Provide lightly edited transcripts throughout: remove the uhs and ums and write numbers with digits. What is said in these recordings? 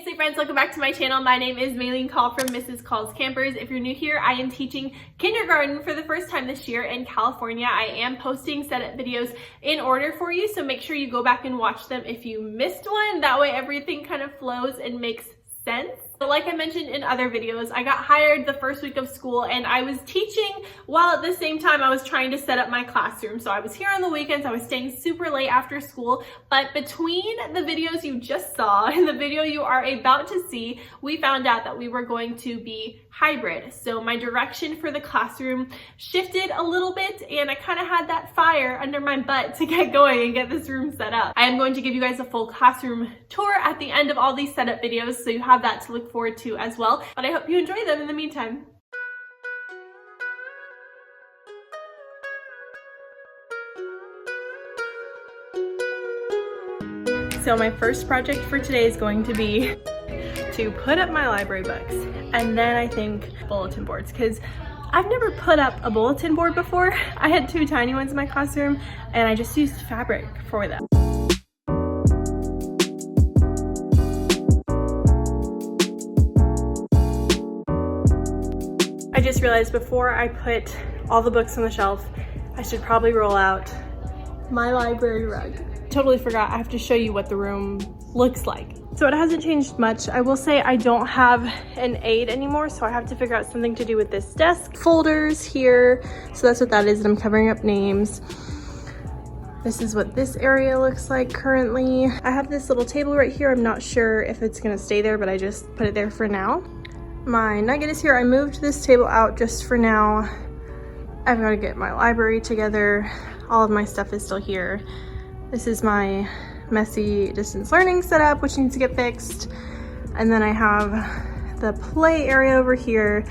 Hey friends, welcome back to my channel. My name is Maylene Call from Mrs. Call's Campers. If you're new here, I am teaching kindergarten for the first time this year in California. I am posting setup videos in order for you, so make sure you go back and watch them if you missed one. That way everything kind of flows and makes sense. But like I mentioned in other videos, I got hired the first week of school and I was teaching while at the same time I was trying to set up my classroom. So I was here on the weekends, I was staying super late after school, but between the videos you just saw and the video you are about to see, we found out that we were going to be hybrid. So my direction for the classroom shifted a little bit and I kind of had that fire under my butt to get going and get this room set up. I am going to give you guys a full classroom tour at the end of all these setup videos, so you have that to look forward to as well, but I hope you enjoy them in the meantime. So my first project for today is going to be to put up my library books, and then I think bulletin boards, because I've never put up a bulletin board before. I had two tiny ones in my classroom and I just used fabric for them. I just realized before I put all the books on the shelf, I should probably roll out my library rug. Totally forgot, I have to show you what the room looks like. So it hasn't changed much. I will say I don't have an aid anymore, so I have to figure out something to do with this desk. Folders here, so that's what that is, and I'm covering up names. This is what this area looks like currently. I have this little table right here. I'm not sure if it's gonna stay there, but I just put it there for now. My nugget is here. I moved this table out just for now. I've got to get my library together. All of my stuff is still here. This is my messy distance learning setup, which needs to get fixed. And then I have the play area over here,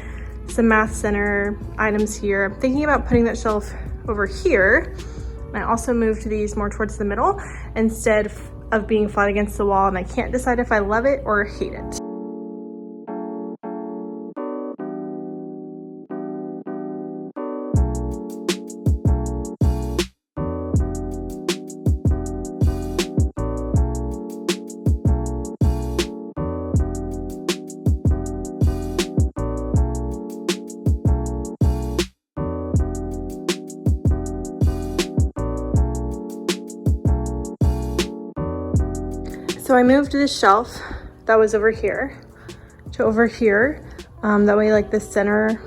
some math center items here. I'm thinking about putting that shelf over here. I also moved these more towards the middle instead of being flat against the wall, and I can't decide if I love it or hate it. So I moved this shelf that was over here to over here. That way like the center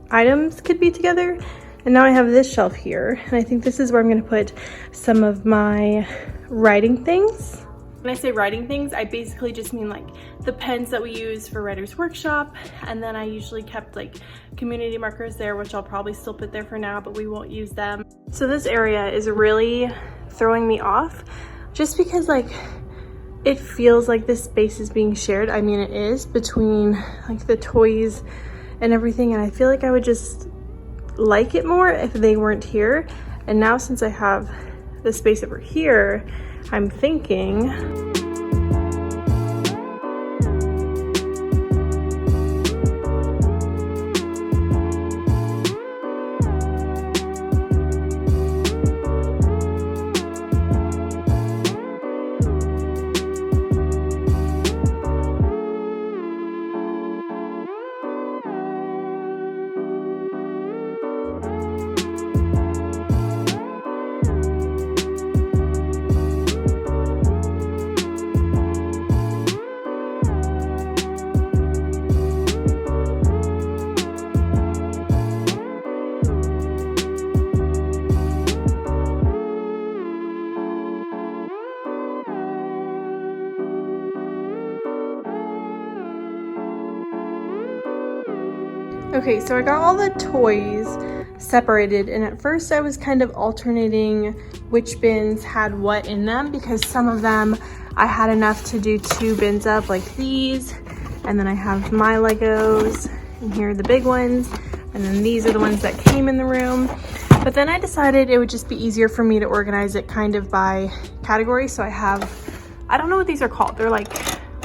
items could be together. And now I have this shelf here. And I think this is where I'm gonna put some of my writing things. When I say writing things, I basically just mean like the pens that we use for Writer's Workshop. And then I usually kept like community markers there, which I'll probably still put there for now, but we won't use them. So this area is really throwing me off just because like, it feels like this space is being shared. I mean, it is between like the toys and everything. And I feel like I would just like it more if they weren't here. And now since I have the space over here, I'm thinking, okay, so I got all the toys separated, and at first I was kind of alternating which bins had what in them, because some of them I had enough to do 2 bins of, like these, and then I have my Legos, and here are the big ones, and then these are the ones that came in the room. But then I decided it would just be easier for me to organize it kind of by category. So I have, I don't know what these are called. They're like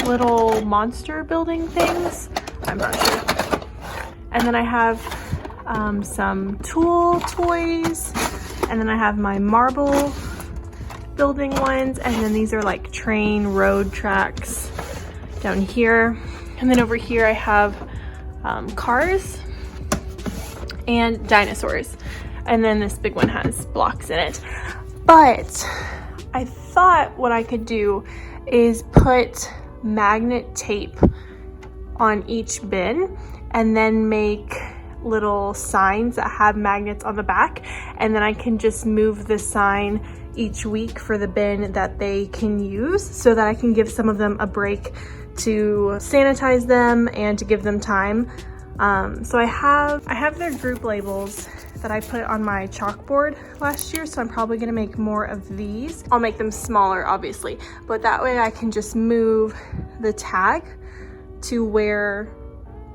little monster building things. I'm not sure. And then I have some tool toys, and then I have my marble building ones, and then these are like train road tracks down here. And then over here I have cars and dinosaurs. And then this big one has blocks in it. But I thought what I could do is put magnet tape on each bin and then make little signs that have magnets on the back, and then I can just move the sign each week for the bin that they can use, so that I can give some of them a break to sanitize them and to give them time. So I have their group labels that I put on my chalkboard last year, so I'm probably gonna make more of these. I'll make them smaller, obviously, but that way I can just move the tag to where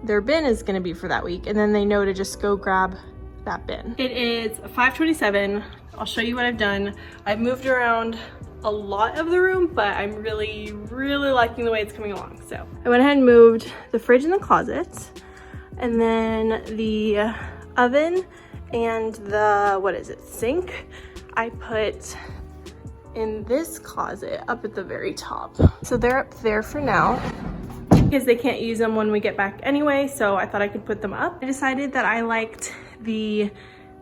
their bin is gonna be for that week, and then they know to just go grab that bin. It is 5:27. I'll show you what I've done. I've moved around a lot of the room, but I'm really liking the way it's coming along. So I went ahead and moved the fridge in the closet, and then the oven and the, what is it, sink, I put in this closet up at the very top. So they're up there for now, because they can't use them when we get back anyway, so I thought I could put them up. I decided that I liked the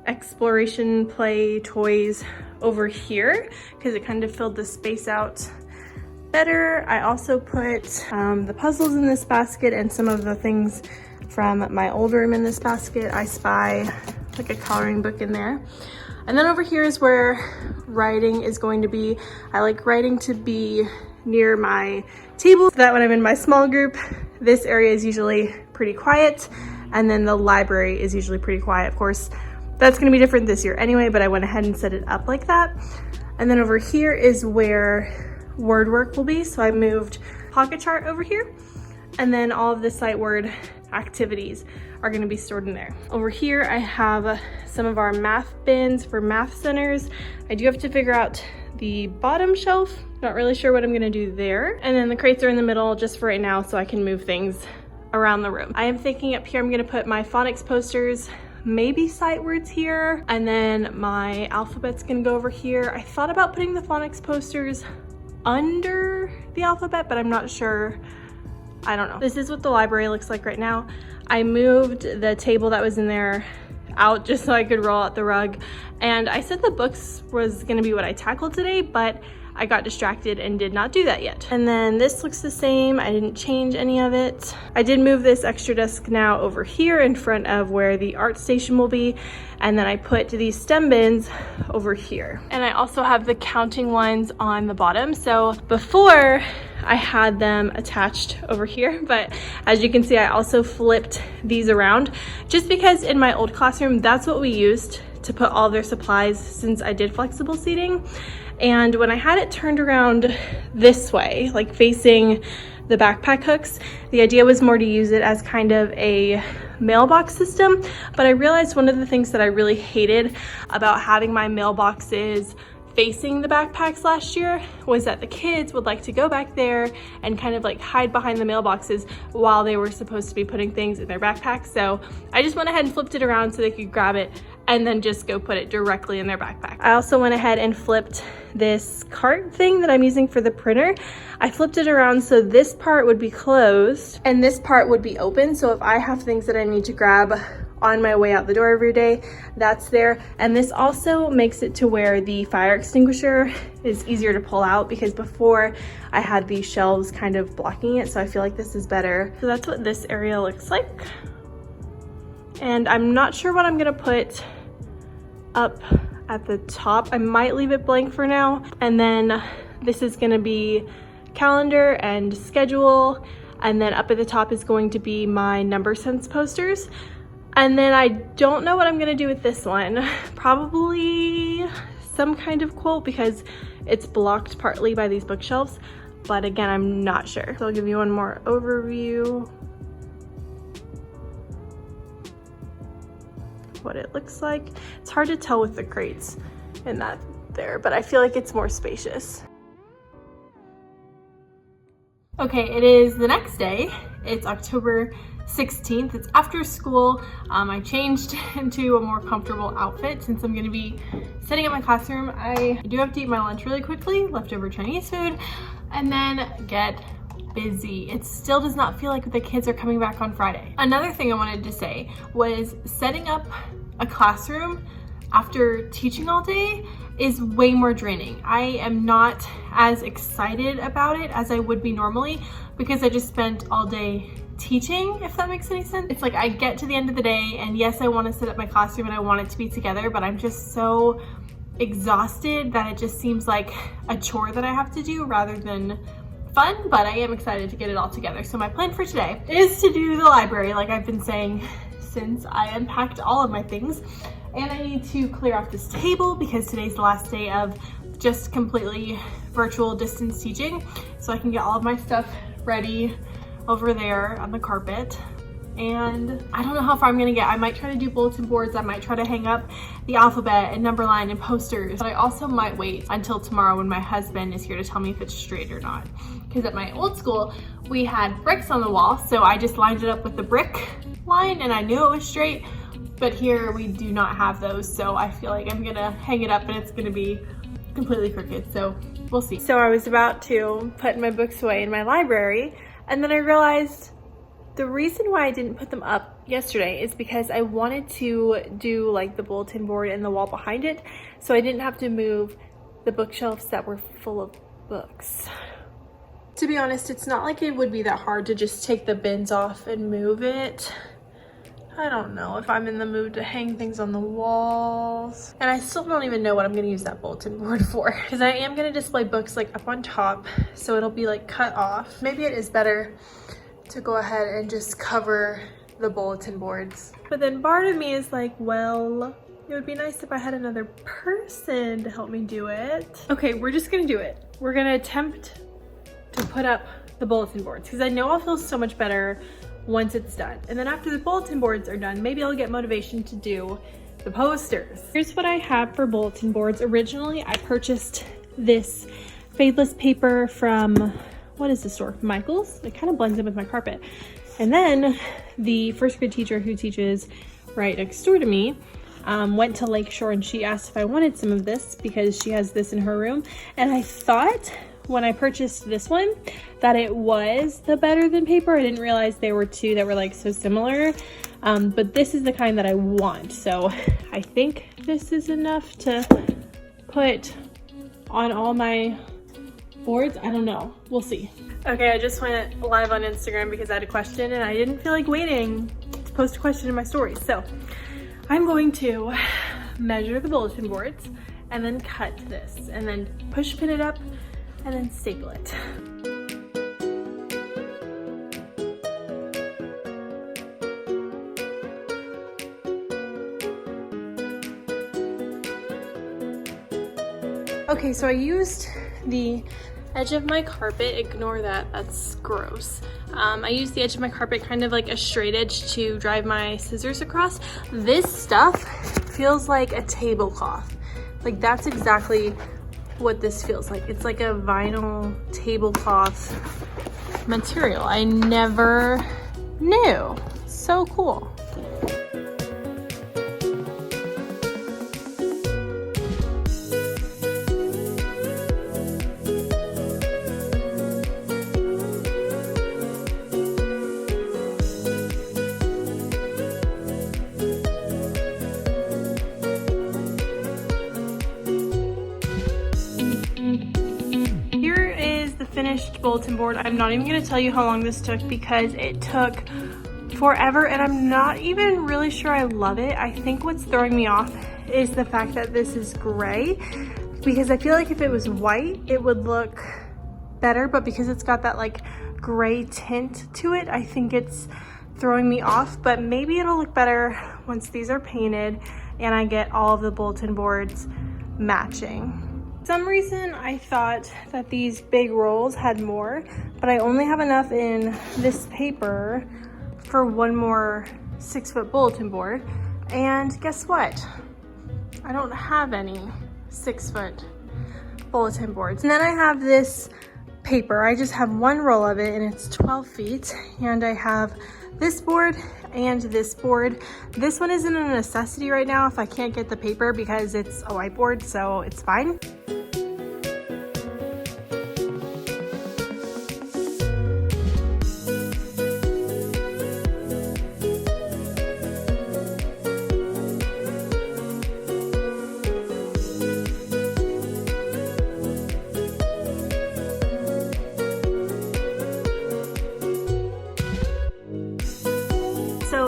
exploration play toys over here because it kind of filled the space out better. I also put the puzzles in this basket and some of the things from my old room in this basket. I spy like a coloring book in there. And then over here is where writing is going to be. I like writing to be near my table so that when I'm in my small group, this area is usually pretty quiet, and then the library is usually pretty quiet. Of course, that's gonna be different this year anyway, but I went ahead and set it up like that. And then over here is where word work will be. So I moved pocket chart over here, and then all of the sight word activities are gonna be stored in there. Over here, I have some of our math bins for math centers. I do have to figure out the bottom shelf. Not really sure what I'm gonna do there. And then the crates are in the middle just for right now, so I can move things around the room. I am thinking up here, I'm gonna put my phonics posters, maybe sight words here, and then my alphabet's gonna go over here. I thought about putting the phonics posters under the alphabet, but I'm not sure. I don't know. This is what the library looks like right now. I moved the table that was in there out just so I could roll out the rug. And I said the books was gonna be what I tackled today, but I got distracted and did not do that yet. And then this looks the same. I didn't change any of it. I did move this extra desk now over here in front of where the art station will be. And then I put these stem bins over here. And I also have the counting ones on the bottom. So before I had them attached over here, but as you can see, I also flipped these around just because in my old classroom, that's what we used to put all their supplies since I did flexible seating. And when I had it turned around this way, like facing the backpack hooks, the idea was more to use it as kind of a mailbox system. But I realized one of the things that I really hated about having my mailboxes facing the backpacks last year was that the kids would like to go back there and kind of like hide behind the mailboxes while they were supposed to be putting things in their backpacks. So I just went ahead and flipped it around so they could grab it and then just go put it directly in their backpack. I also went ahead and flipped this cart thing that I'm using for the printer. I flipped it around so this part would be closed and this part would be open. So if I have things that I need to grab on my way out the door every day, that's there. And this also makes it to where the fire extinguisher is easier to pull out, because before I had these shelves kind of blocking it. So I feel like this is better. So that's what this area looks like. And I'm not sure what I'm gonna put up at the top. I might leave it blank for now. And then this is gonna be calendar and schedule. And then up at the top is going to be my number sense posters. And then I don't know what I'm gonna do with this one. Probably some kind of quote, because it's blocked partly by these bookshelves. But again, I'm not sure. So I'll give you one more overview. What it looks like. It's hard to tell with the crates in that there, but I feel like it's more spacious. Okay, it is the next day. It's October 16th. It's after school. I changed into a more comfortable outfit since I'm gonna be setting up my classroom. I do have to eat my lunch really quickly, leftover Chinese food, and then get busy. It still does not feel like the kids are coming back on Friday. Another thing I wanted to say was setting up a classroom after teaching all day is way more draining. I am not as excited about it as I would be normally because I just spent all day teaching, if that makes any sense. It's like I get to the end of the day and yes, I want to set up my classroom and I want it to be together, but I'm just so exhausted that it just seems like a chore that I have to do rather than fun, but I am excited to get it all together. So my plan for today is to do the library like I've been saying since I unpacked all of my things. And I need to clear off this table because today's the last day of just completely virtual distance teaching. So I can get all of my stuff ready over there on the carpet. And I don't know how far I'm gonna get. I might try to do bulletin boards. I might try to hang up the alphabet and number line and posters. But I also might wait until tomorrow when my husband is here to tell me if it's straight or not. Because at my old school, we had bricks on the wall. So I just lined it up with the brick line and I knew it was straight. But here we do not have those. So I feel like I'm gonna hang it up and it's gonna be completely crooked. So we'll see. So I was about to put my books away in my library and then I realized the reason why I didn't put them up yesterday is because I wanted to do like the bulletin board and the wall behind it, so I didn't have to move the bookshelves that were full of books. To be honest, it's not like it would be that hard to just take the bins off and move it. I don't know if I'm in the mood to hang things on the walls. And I still don't even know what I'm gonna use that bulletin board for, because I am gonna display books like up on top, so it'll be like cut off. Maybe it is better to go ahead and just cover the bulletin boards. But then part of me is like, well, it would be nice if I had another person to help me do it. Okay, we're just gonna do it. We're gonna attempt to put up the bulletin boards because I know I'll feel so much better once it's done. And then after the bulletin boards are done, maybe I'll get motivation to do the posters. Here's what I have for bulletin boards. Originally, I purchased this fadeless paper from, what is the store? Michael's. It kind of blends in with my carpet. And then the first grade teacher who teaches right next door to me went to Lakeshore and she asked if I wanted some of this because she has this in her room. And I thought when I purchased this one that it was the better than paper. I didn't realize there were two that were like so similar. But this is the kind that I want. So I think this is enough to put on all my boards. I don't know, we'll see. Okay, I just went live on Instagram because I had a question and I didn't feel like waiting to post a question in my stories. So I'm going to measure the bulletin boards and then cut this and then push pin it up and then staple it. Okay, so I used the edge of my carpet. Ignore that, that's gross. I used the edge of my carpet kind of like a straight edge to drive my scissors across. This stuff feels like a tablecloth. Like that's exactly what this feels like. It's like a vinyl tablecloth material. I never knew. So cool. Finished bulletin board. I'm not even going to tell you how long this took because it took forever and I'm not even really sure I love it. I think what's throwing me off is the fact that this is gray, because I feel like if it was white it would look better, but because it's got that like gray tint to it, I think it's throwing me off. But maybe it'll look better once these are painted and I get all of the bulletin boards matching. For some reason I thought that these big rolls had more, but I only have enough in this paper for one more 6-foot bulletin board. And guess what? I don't have any 6-foot bulletin boards. And then I have this paper. I just have one roll of it and it's 12 feet. And I have this board and this board. This one isn't a necessity right now if I can't get the paper because it's a whiteboard, so it's fine.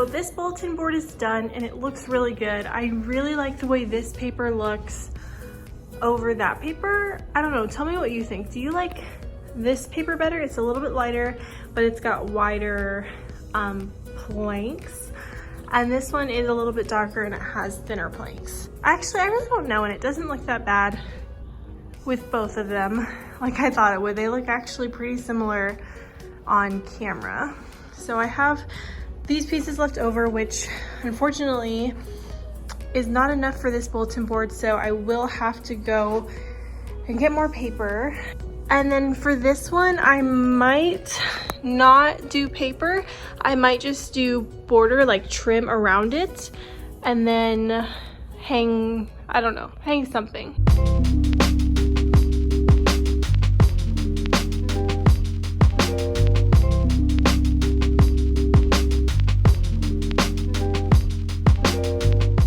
So this bulletin board is done and it looks really good. I really like the way this paper looks over that paper. I don't know, tell me what you think. Do you like this paper better? It's a little bit lighter, but it's got wider planks. And this one is a little bit darker and it has thinner planks. Actually, I really don't know, and it doesn't look that bad with both of them like I thought it would. They look actually pretty similar on camera. So I have these pieces left over, which unfortunately is not enough for this bulletin board, so I will have to go and get more paper. And then for this one, I might not do paper. I might just do border, like trim around it, and then hang, I don't know, hang something.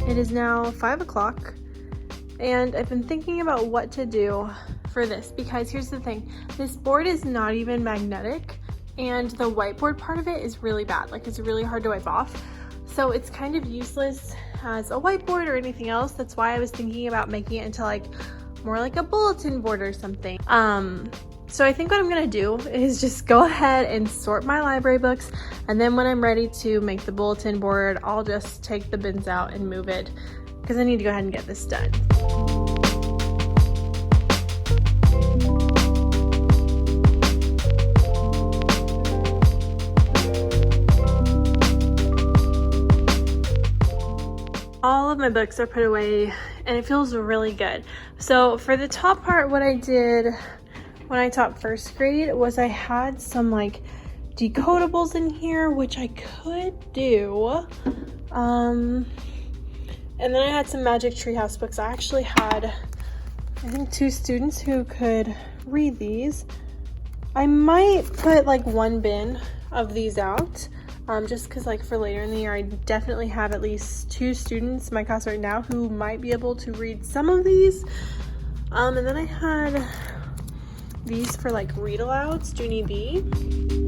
It is now 5 o'clock and I've been thinking about what to do for this, because here's the thing, this board is not even magnetic and the whiteboard part of it is really bad. Like, it's really hard to wipe off. So it's kind of useless as a whiteboard or anything else. That's why I was thinking about making it into like more like a bulletin board or something. So I think what I'm gonna do is just go ahead and sort my library books, and then when I'm ready to make the bulletin board, I'll just take the bins out and move it, because I need to go ahead and get this done. All of my books are put away and it feels really good. So for the top part, what I did when I taught first grade was I had some like decodables in here, which I could do. And then I had some Magic Treehouse books. I actually had, I think, 2 students who could read these. I might put like one bin of these out, just because like for later in the year, I definitely have at least 2 students in my class right now who might be able to read some of these. And then I had these for like read alouds. Do you need these?